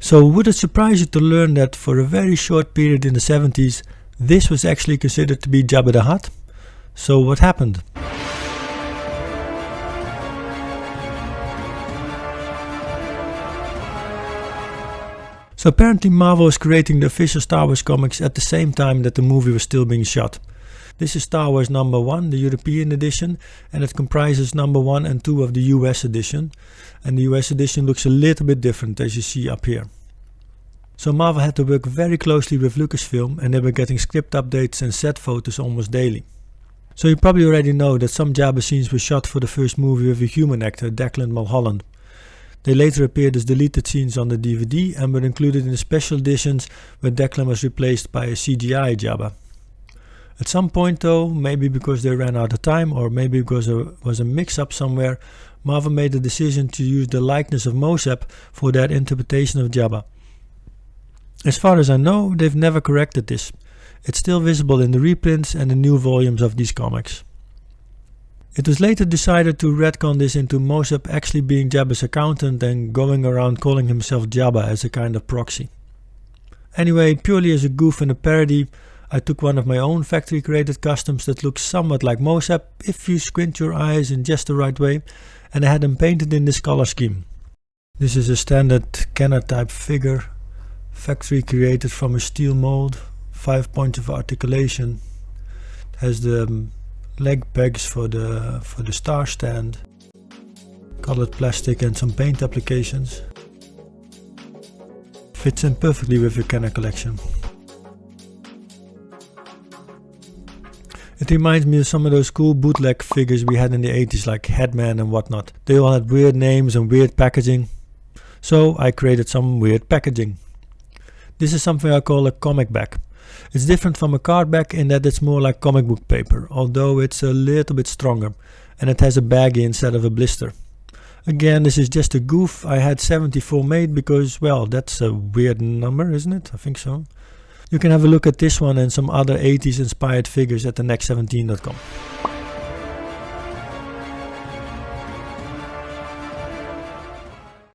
So would it surprise you to learn that for a very short period in the 70s, this was actually considered to be Jabba the Hutt? So what happened? So apparently Marvel was creating the official Star Wars comics at the same time that the movie was still being shot. This is Star Wars number 1, the European edition, and it comprises number 1 and 2 of the US edition. And the US edition looks a little bit different, as you see up here. So Marvel had to work very closely with Lucasfilm, and they were getting script updates and set photos almost daily. So you probably already know that some Jabba scenes were shot for the first movie with a human actor, Declan Mulholland. They later appeared as deleted scenes on the DVD and were included in the special editions where Declan was replaced by a CGI Jabba. At some point though, maybe because they ran out of time or maybe because there was a mix-up somewhere, Marvel made the decision to use the likeness of Mosep for their interpretation of Jabba. As far as I know, they've never corrected this. It's still visible in the reprints and the new volumes of these comics. It was later decided to retcon this into Mosep actually being Jabba's accountant and going around calling himself Jabba as a kind of proxy. Anyway, purely as a goof and a parody, I took one of my own factory created customs that looks somewhat like Mosep if you squint your eyes in just the right way, and I had them painted in this color scheme. This is a standard Kenner type figure, factory created from a steel mold, 5 points of articulation. It has the leg pegs for the star stand, colored plastic and some paint applications. Fits in perfectly with your Kenner collection. It reminds me of some of those cool bootleg figures we had in the 80s like Headman and whatnot. They all had weird names and weird packaging. So I created some weird packaging. This is something I call a comic back. It's different from a card back in that it's more like comic book paper, although it's a little bit stronger, and it has a baggie instead of a blister. Again, this is just a goof. I had 74 made because, well, that's a weird number, isn't it? I think so. You can have a look at this one and some other 80s inspired figures at thenext17.com.